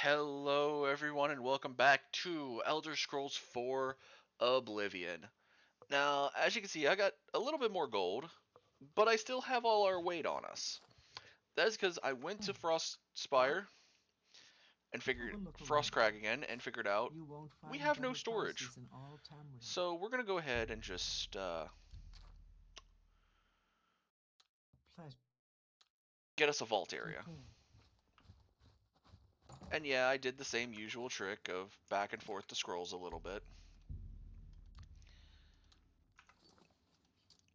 Hello, everyone, and welcome back to Elder Scrolls 4 Oblivion. Now, as you can see, I got a little bit more gold, but I still have all our weight on us. That's because I went to Frost Spire and figured Frostcrag again and figured out we have no storage. So we're gonna go ahead and just get us a vault area. And yeah, I did the same usual trick of back and forth the scrolls a little bit.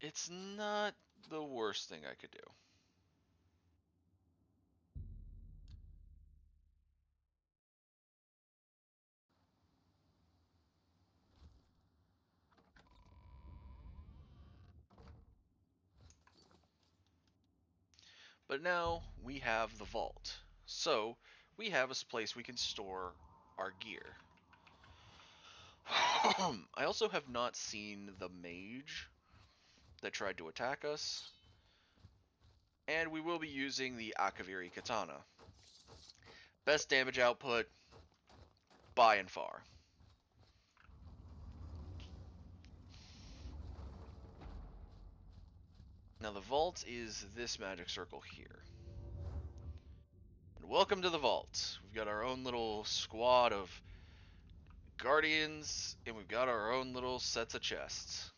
It's not the worst thing I could do. But now we have the vault. So we have a place we can store our gear. I also have not seen the mage that tried to attack us. And we will be using the Akaviri Katana. Best damage output by and far. Now the vault is this magic circle here. And welcome to the vault. We've got our own little squad of guardians, and we've got our own little sets of chests.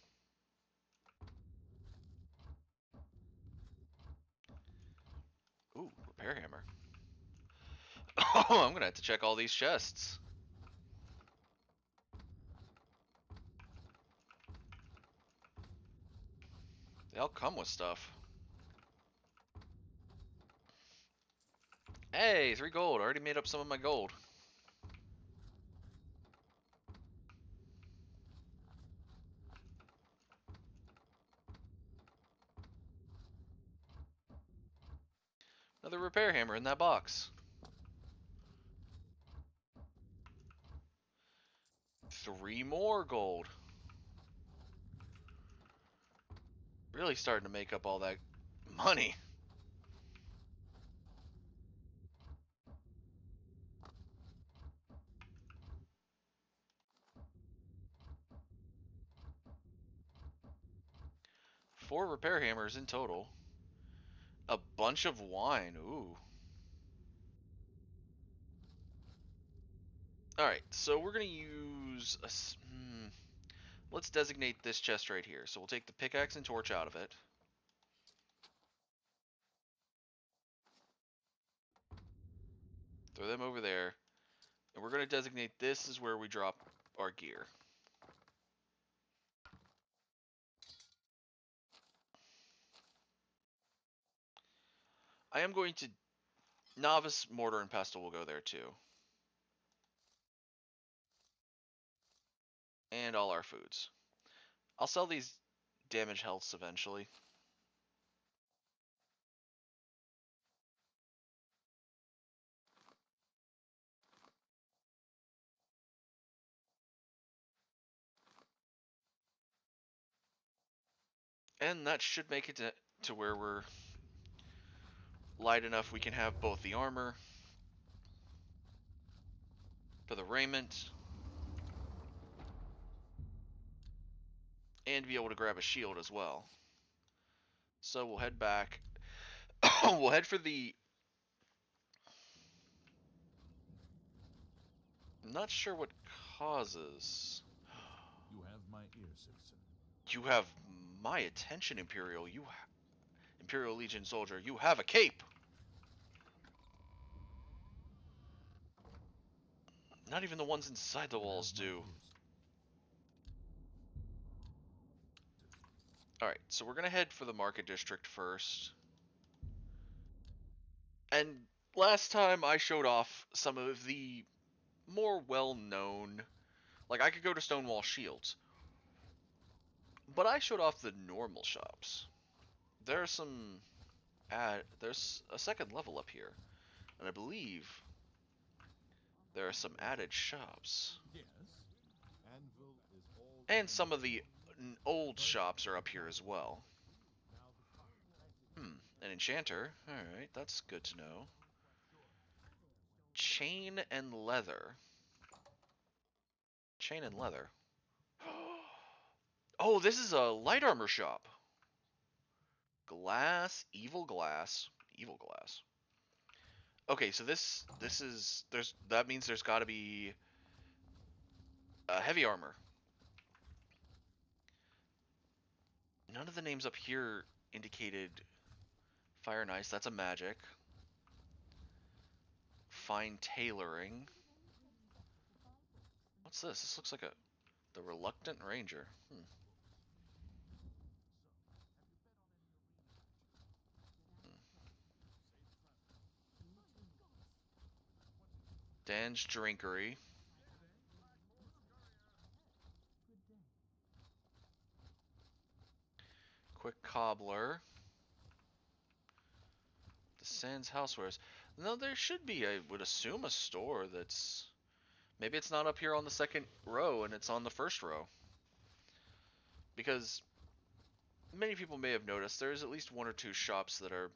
Ooh, repair hammer. Oh, I'm gonna have to check all these chests. They all come with stuff. Hey, 3 gold. I already made up some of my gold. Another repair hammer in that box. 3 more gold. Really starting to make up all that money. Four repair hammers in total. A bunch of wine. Ooh. Alright, so we're going to use a... Let's designate this chest right here. So we'll take the pickaxe and torch out of it. Throw them over there. And we're going to designate this as where we drop our gear. I am going to... Novice, Mortar, and Pestle will go there too. And all our foods. I'll sell these damage healths eventually. And that should make it to where we're light enough we can have both the armor for the raiment and be able to grab a shield as well. So we'll head back. We'll head for the... I'm not sure what causes... You have my ear, citizen. You have my attention, Imperial. Imperial Legion soldier. You have a cape! Not even the ones inside the walls do. Alright, so we're gonna head for the market district first. And last time I showed off some of the more well-known... Like, I could go to Stonewall Shields. But I showed off the normal shops. There are some... there's a second level up here. And I believe there are some added shops. Yes. Anvil is all And some of the old shops are up here as well. An enchanter. Alright, that's good to know. chain and leather. Chain and leather. Oh, this is a light armor shop. Glass, evil glass, evil glass. Okay, so that means there's got to be heavy armor. None of the names up here indicated fire and ice. That's a magic. Fine tailoring. What's this? This looks like the Reluctant Ranger. Dan's Drinkery. Quick Cobbler. The Sands Housewares. No, there should be, I would assume, a store that's... Maybe it's not up here on the second row and it's on the first row. Because many people may have noticed there's at least one or two shops that are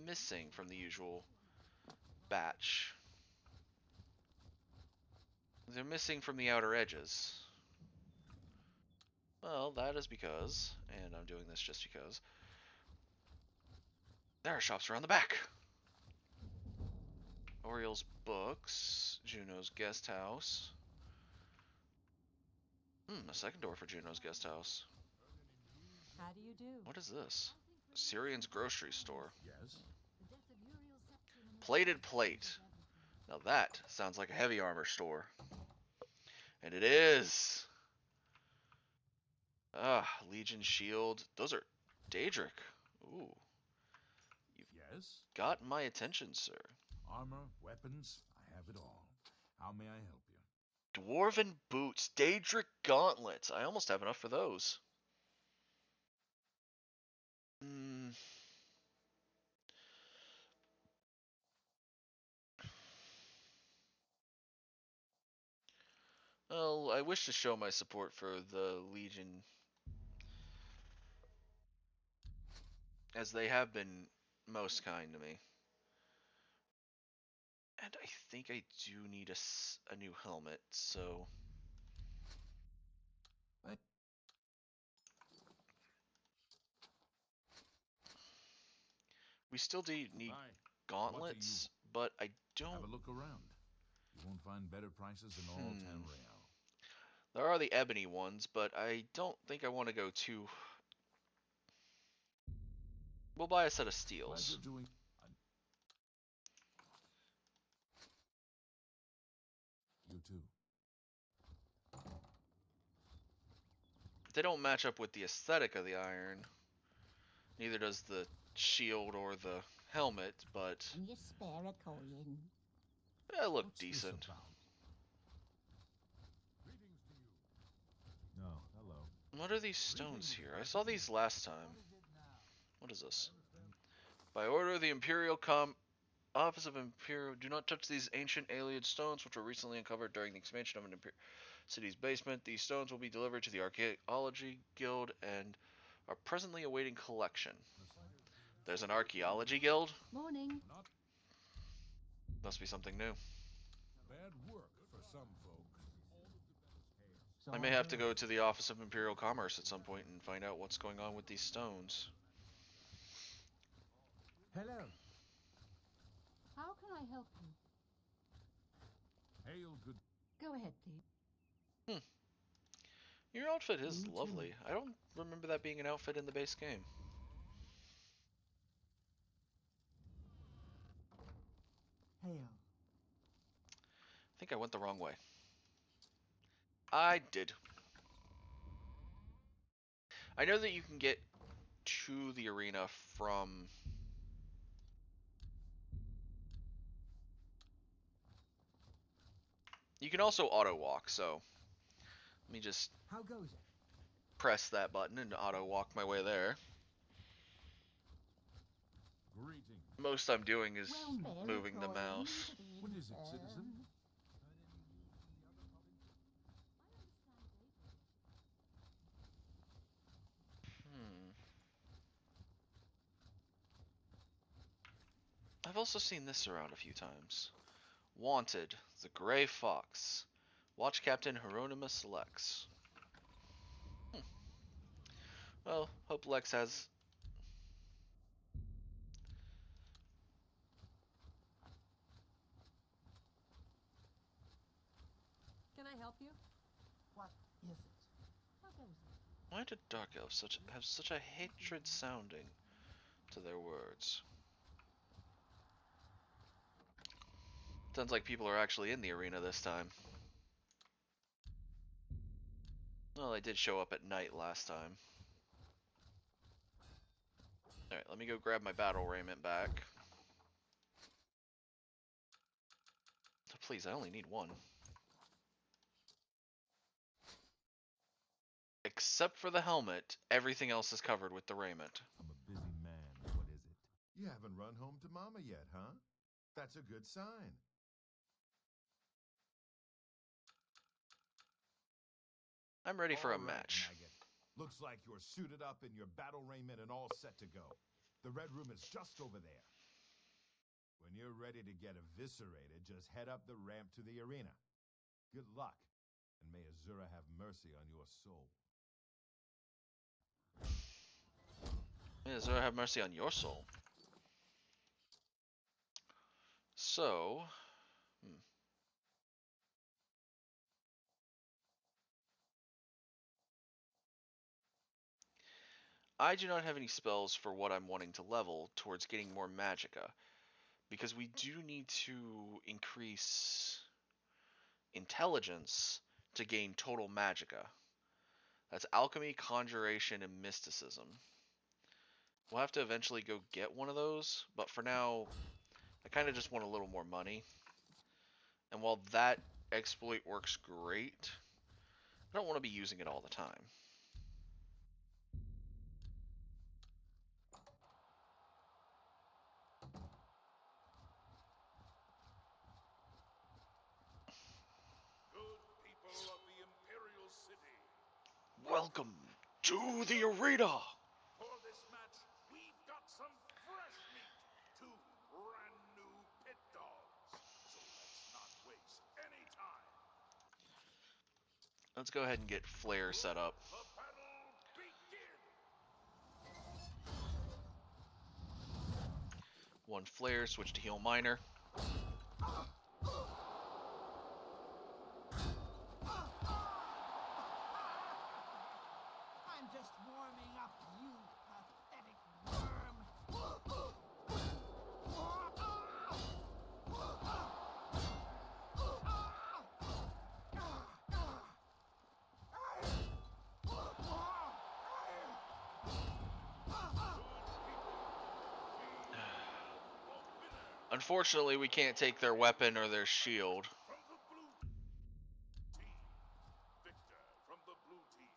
missing from the usual batch. They're missing from the outer edges. Well, that is because, and I'm doing this just because, there are shops around the back. Oriel's Books, Juno's Guest House. A second door for Juno's Guest House. How do you do? What is this? Syrian's Grocery Store. Yes. Plated Plate. Now that sounds like a heavy armor store. And it is. Legion Shield. Those are Daedric. Ooh. Yes. Got my attention, sir. Armor, weapons, I have it all. How may I help you? Dwarven Boots. Daedric Gauntlets. I almost have enough for those. Well, I wish to show my support for the Legion, as they have been most kind to me. And I think I do need a new helmet, so... We still do need gauntlets, but I don't... Have a look around. You won't find better prices in all Tamriel. There are the ebony ones, but I don't think I want to go too... We'll buy a set of steels. You too. They don't match up with the aesthetic of the iron. Neither does the shield or the helmet, but... Can you spare a coin? They look decent. No, hello. What are these stones here? I saw these last time. What is this? By order of the Office of Imperial, do not touch these ancient alien stones which were recently uncovered during the expansion of an city's basement. These stones will be delivered to the Archaeology Guild and are presently awaiting collection. There's an Archaeology Guild? Morning. Must be something new. Bad work for some folks. I may have to go to the Office of Imperial Commerce at some point and find out what's going on with these stones. Hello. How can I help you? Hail, good. Go ahead, please. Your outfit is lovely. I don't remember that being an outfit in the base game. Hail. I think I went the wrong way. I did. I know that you can get to the arena from... You can also auto walk, so let me just How goes it? press that button and auto walk my way there. Greetings. Most I'm doing is Well, moving the mouse. What is it, citizen? I've also seen this around a few times. Wanted, the Gray Fox. Watch Captain Hieronymus selects. Well, hope Lex has... Can I help you? What is it? What is it? Why did Dark Elves have such a hatred sounding to their words? Sounds like people are actually in the arena this time. Well, they did show up at night last time. Alright, let me go grab my battle raiment back. Please, I only need one. Except for the helmet, everything else is covered with the raiment. I'm a busy man. What is it? You haven't run home to Mama yet, huh? That's a good sign. I'm ready for a All right, match. Maggot. Looks like you're suited up in your battle raiment and all set to go. The Red Room is just over there. When you're ready to get eviscerated, just head up the ramp to the arena. Good luck, and may Azura have mercy on your soul. May Azura have mercy on your soul. So... I do not have any spells for what I'm wanting to level towards getting more magicka, because we do need to increase intelligence to gain total magicka. That's alchemy, conjuration, and mysticism. We'll have to eventually go get one of those, but for now, I kind of just want a little more money. And while that exploit works great, I don't want to be using it all the time. Good people of the Imperial City. Welcome to the arena! For this match, we've got some fresh meat. 2 brand new pit dogs. So let's not waste any time. Let's go ahead and get Flare set up. The battle begin. 1 Flare, switch to Heal Minor. I'm just warming up, you pathetic worm. Unfortunately, we can't take their weapon or their shield. From the blue team, Victor from the blue team,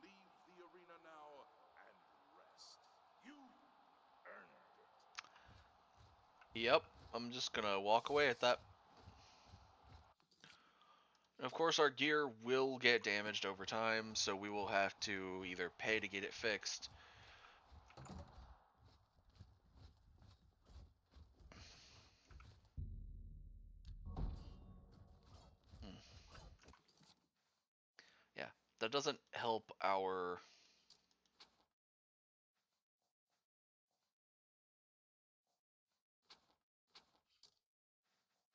leave the arena now and rest. You earned it. Yep, I'm just gonna walk away at that. And of course, our gear will get damaged over time, so we will have to either pay to get it fixed. Yeah, that doesn't help our...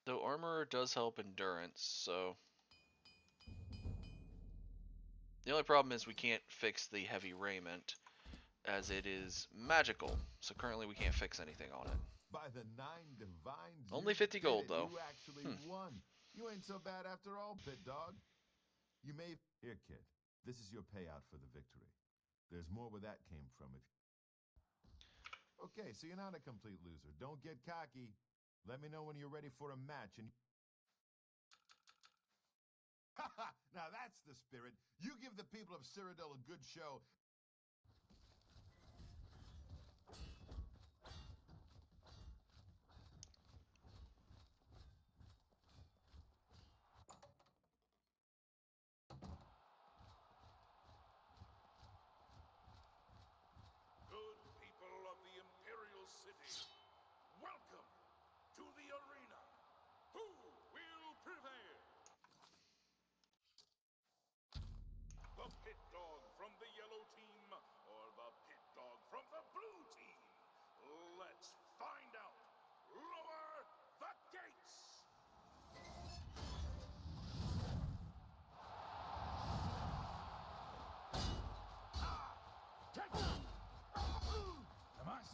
Though armor does help endurance, so... The only problem is we can't fix the heavy raiment, as it is magical, so currently we can't fix anything on it. By the 9 divines, Only you 50 did gold, it. though. You actually won. You ain't so bad after all, pit dog. You may... Here, kid. This is your payout for the victory. There's more where that came from. Okay, so you're not a complete loser. Don't get cocky. Let me know when you're ready for a match and... Now that's the spirit. You give the people of Cyrodiil a good show. Good people of the Imperial City, welcome to the arena. Who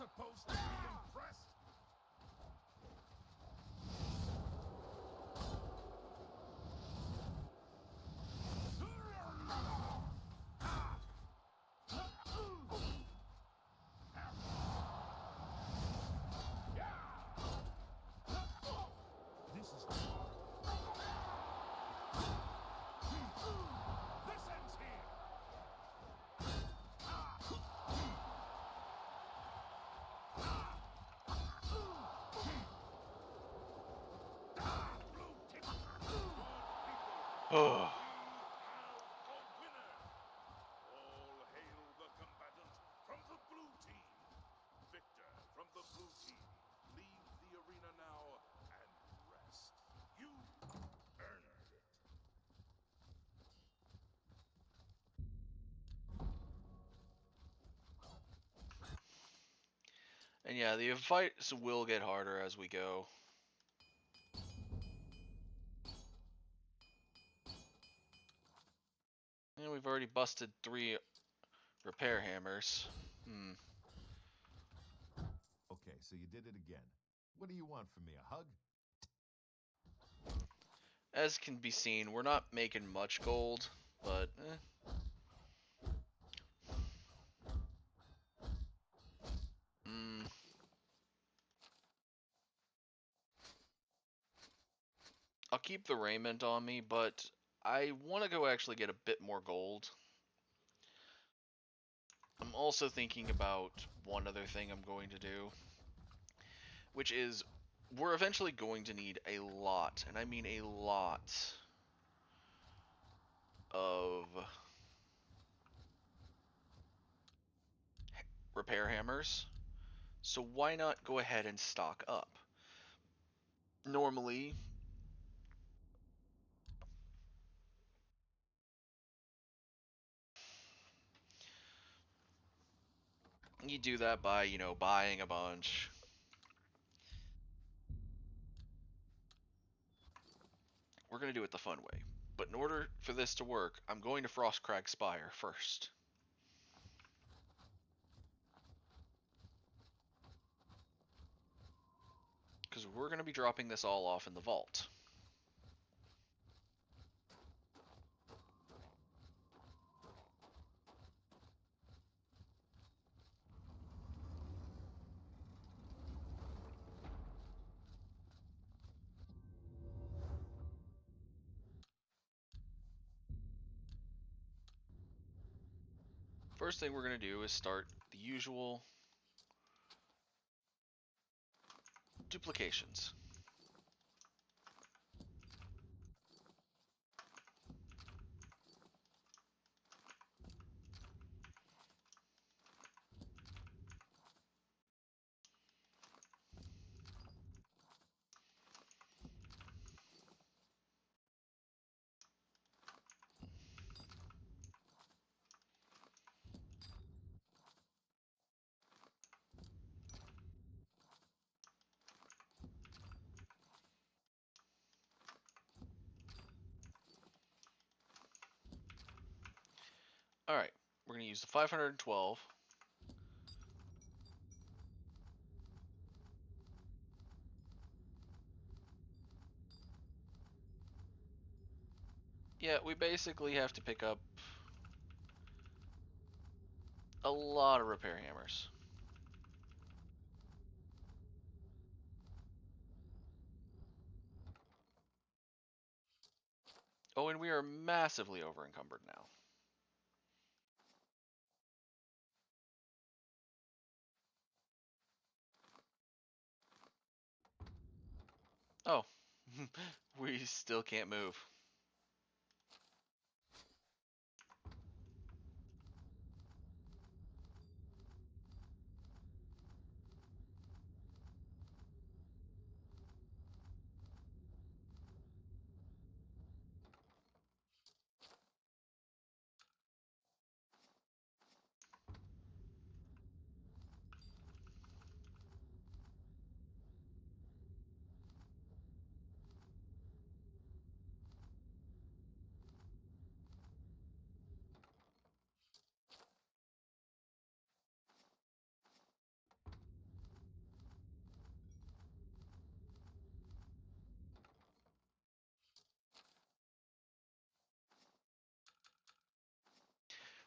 supposed to be impressed? This is this ends here. Oh. All hail the combatant from the blue team. Victor from the blue team. Leave the arena now and rest. You earned it. And yeah, the fights will get harder as we go. And we've already busted 3 repair hammers. Okay, so you did it again. What do you want from me, a hug? As can be seen, we're not making much gold, but I'll keep the raiment on me, but I want to go actually get a bit more gold. I'm also thinking about one other thing I'm going to do, which is we're eventually going to need a lot, and I mean a lot, of repair hammers. So why not go ahead and stock up? Normally, you do that by, buying a bunch. We're going to do it the fun way. But in order for this to work, I'm going to Frostcrag Spire first. Because we're going to be dropping this all off in the vault. First thing we're going to do is start the usual duplications. Alright, we're going to use the 512. Yeah, we basically have to pick up a lot of repair hammers. Oh, and we are massively over encumbered now. Oh, we still can't move.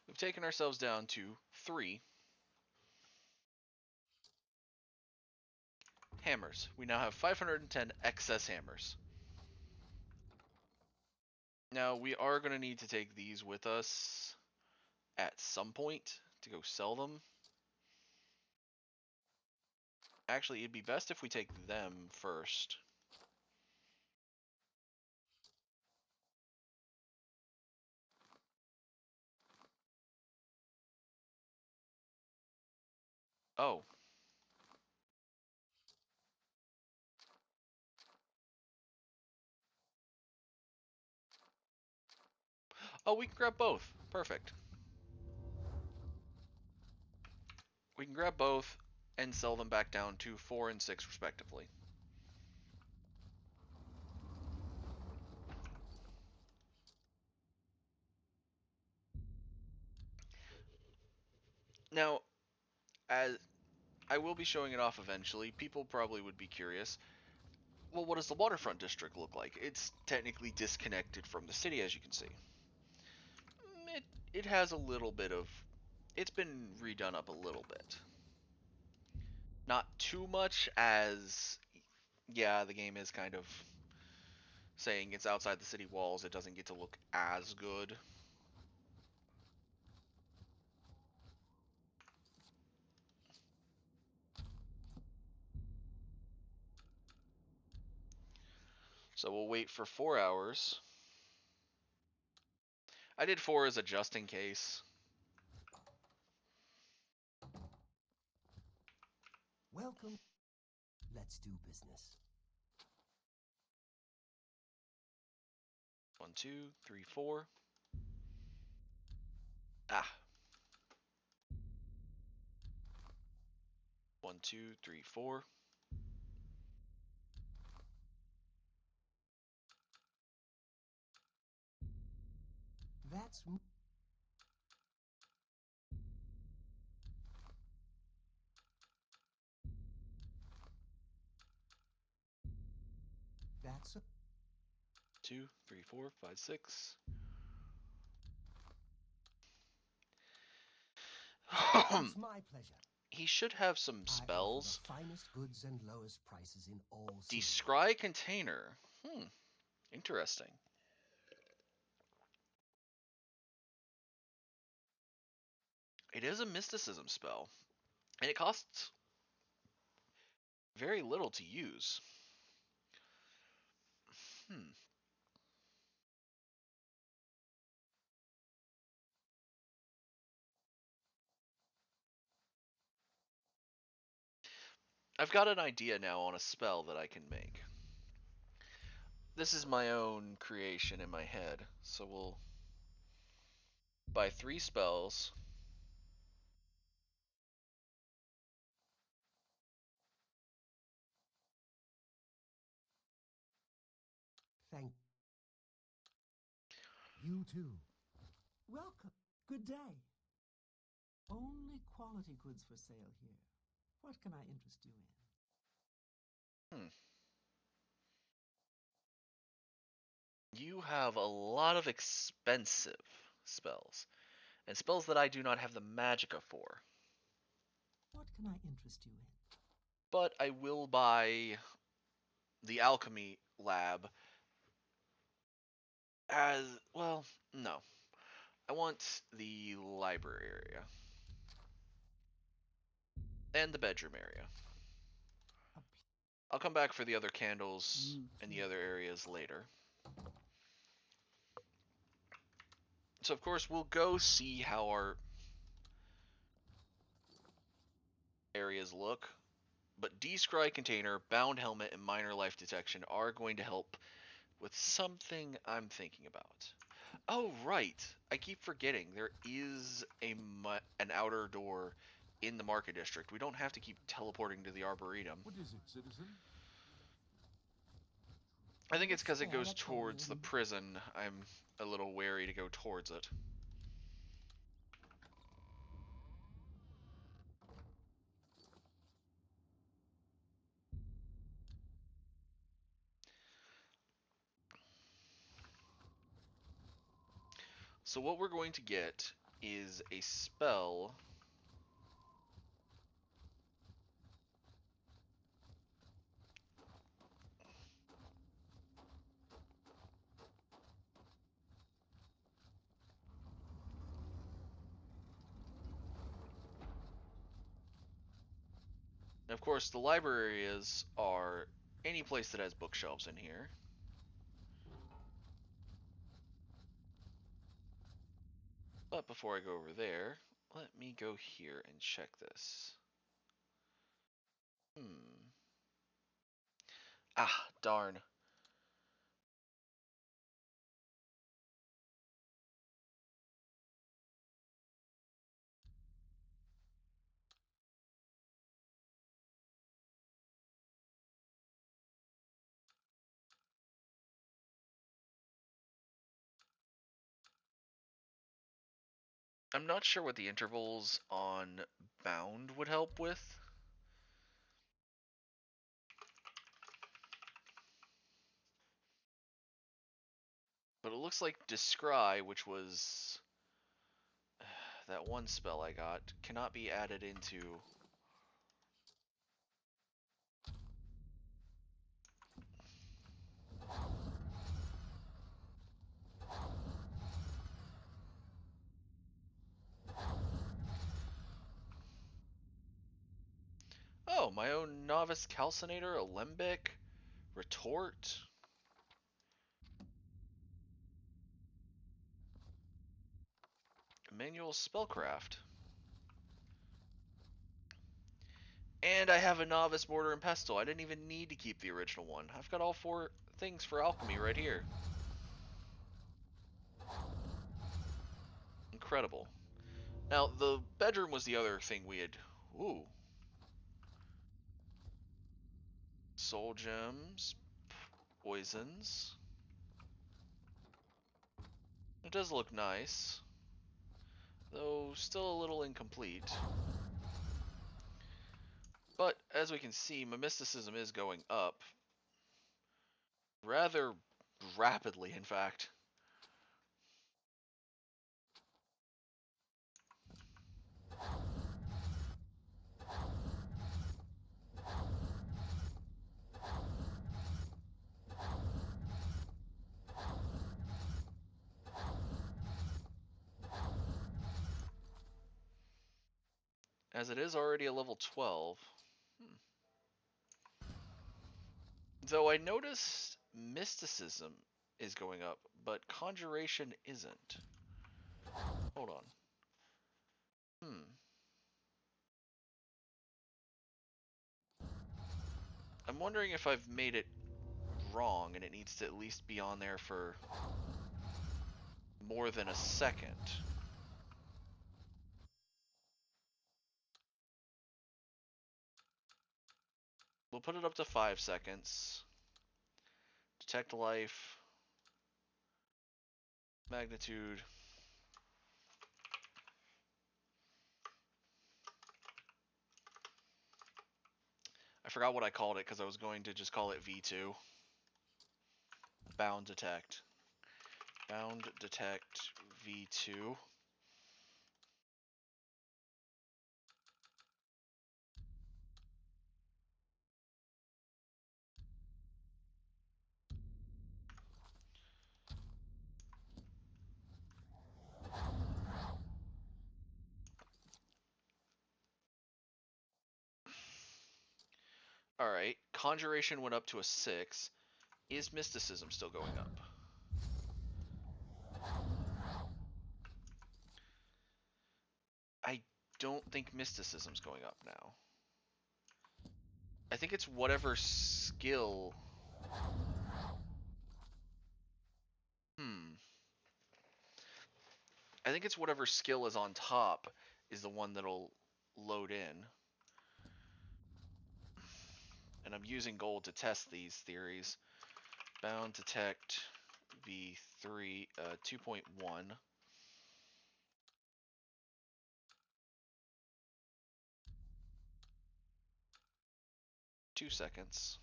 we've taken ourselves down to 3 hammers. We now have 510 excess hammers. Now, we are going to need to take these with us at some point to go sell them. Actually, it'd be best if we take them first. Oh. Oh, we can grab both. Perfect. We can grab both and sell them back down to 4 and 6 respectively. Now, as I will be showing it off eventually, people probably would be curious. Well, what does the waterfront district look like? It's technically disconnected from the city, as you can see. It has a little bit of... It's been redone up a little bit. Not too much as... Yeah, the game is kind of saying it's outside the city walls. It doesn't get to look as good. So we'll wait for 4 hours. I did 4 as a just in case. Welcome. Let's do business. 1, 2, 3, 4. Ah. 1, 2, 3, 4. That's a 2, 3, 4, 5, 6. It's my pleasure. He should have some I offer spells. the finest goods and lowest prices in all cities. Descry container. Interesting. It is a mysticism spell, and it costs very little to use. I've got an idea now on a spell that I can make. This is my own creation in my head, so we'll buy 3 spells. Thank you too. Welcome. Good day. Only quality goods for sale here. What can I interest you in? You have a lot of expensive spells, and spells that I do not have the magicka for. What can I interest you in? But I will buy the alchemy lab as, well, no. I want the library area. And the bedroom area. I'll come back for the other candles and the other areas later. So of course we'll go see how our areas look. But descry container, bound helmet, and minor life detection are going to help with something I'm thinking about. Oh, right. I keep forgetting. There is an outer door in the market district. We don't have to keep teleporting to the Arboretum. What is it, citizen? I think it's because it goes towards the prison. I'm a little wary to go towards it. So what we're going to get is a spell. And of course, the library areas are any place that has bookshelves in here. But before I go over there, let me go here and check this. Ah, darn. I'm not sure what the intervals on bound would help with. But it looks like Descry, which was that one spell I got, cannot be added into... Oh, my own Novice Calcinator, Alembic, Retort. Manual Spellcraft. And I have a Novice Mortar and Pestle. I didn't even need to keep the original one. I've got all 4 things for alchemy right here. Incredible. Now, the bedroom was the other thing we had... Ooh. Soul Gems. Poisons. It does look nice. Though, still a little incomplete. But, as we can see, my mysticism is going up. Rather rapidly, in fact. As it is already a level 12. Though I noticed mysticism is going up, but conjuration isn't. Hold on. I'm wondering if I've made it wrong and it needs to at least be on there for more than a second. We'll put it up to 5 seconds. Detect life. Magnitude. I forgot what I called it because I was going to just call it V2. Bound detect. Bound detect V2. Alright, conjuration went up to a 6. Is mysticism still going up? I don't think mysticism's going up now. I think it's whatever skill... I think it's whatever skill is on top is the one that'll load in. And I'm using gold to test these theories. Bound detect V3 2.1. Two seconds.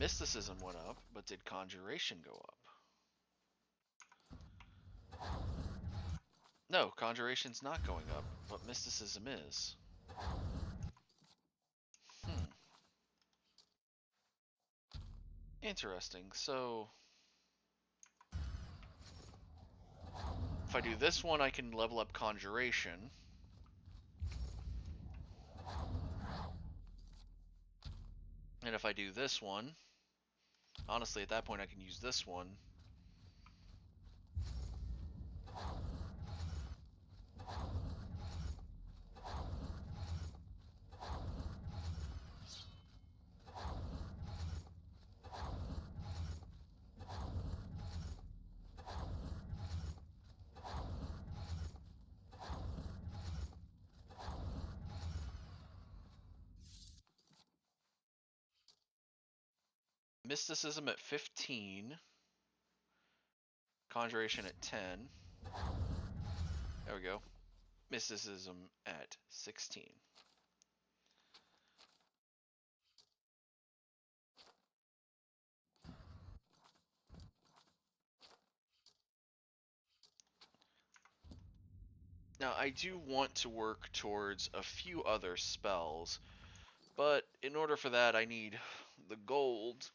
Mysticism went up, but did Conjuration go up? No, Conjuration's not going up, but Mysticism is. Interesting. So if I do this one, I can level up Conjuration. And if I do this one, honestly, at that point, I can use this one. Mysticism at 15. Conjuration at 10. There we go. Mysticism at 16. Now, I do want to work towards a few other spells, but in order for that, I need the gold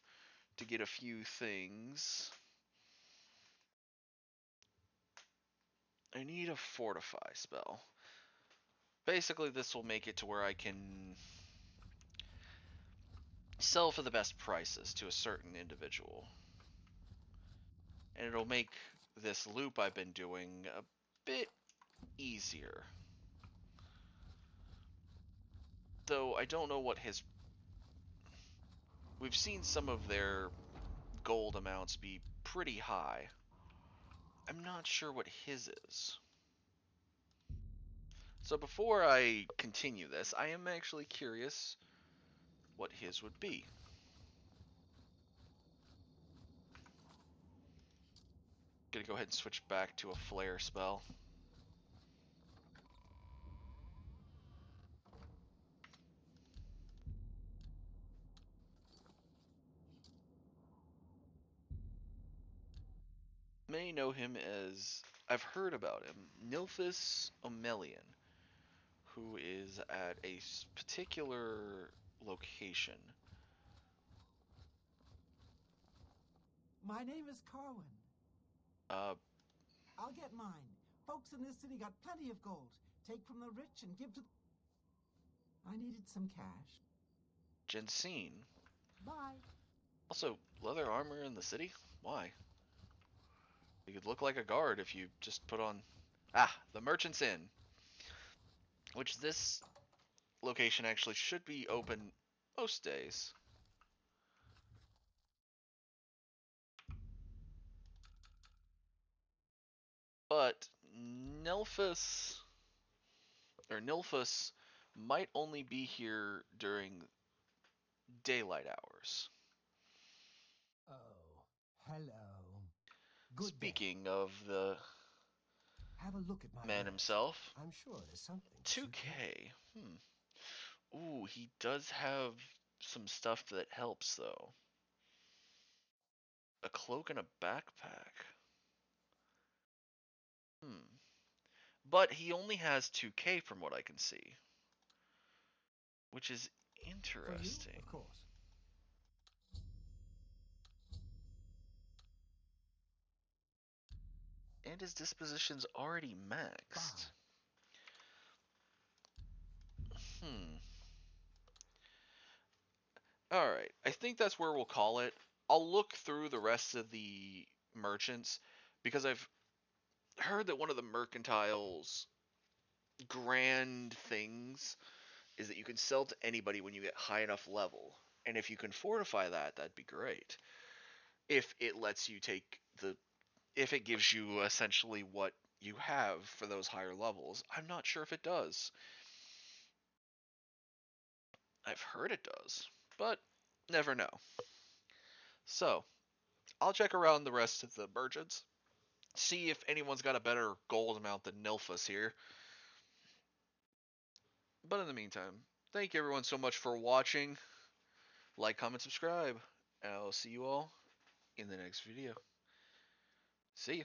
to get a few things. I need a fortify spell. Basically, this will make it to where I can sell for the best prices to a certain individual. And it'll make this loop I've been doing a bit easier. Though I don't know what his... We've seen some of their gold amounts be pretty high. I'm not sure what his is. So before I continue this, I am actually curious what his would be. Gonna go ahead and switch back to a flare spell. Many know him as, I've heard about him, Nilphus Omelian, who is at a particular location. My name is Carwin. I'll get mine. Folks in this city got plenty of gold. Take from the rich and give to... I needed some cash. Jensine. Bye. Also, leather armor in the city? Why? You could look like a guard if you just put on... Ah, the Merchant's Inn. Which this location actually should be open most days. But Nilphus might only be here during daylight hours. Oh, hello. Good Speaking day. of the Have a look at my man wares. himself, I'm sure there's something. to suit you. 2K. Ooh, he does have some stuff that helps though. A cloak and a backpack. But he only has 2K from what I can see. Which is interesting. For you, of course. And his disposition's already maxed. Alright, I think that's where we'll call it. I'll look through the rest of the merchants, because I've heard that one of the mercantile's grand things is that you can sell to anybody when you get high enough level. And if you can fortify that, that'd be great. If it lets you take the... If it gives you essentially what you have for those higher levels. I'm not sure if it does. I've heard it does, but never know. So, I'll check around the rest of the merchants, see if anyone's got a better gold amount than Nilphus here. But in the meantime, thank you everyone so much for watching. Like, comment, subscribe, I'll see you all in the next video. See ya.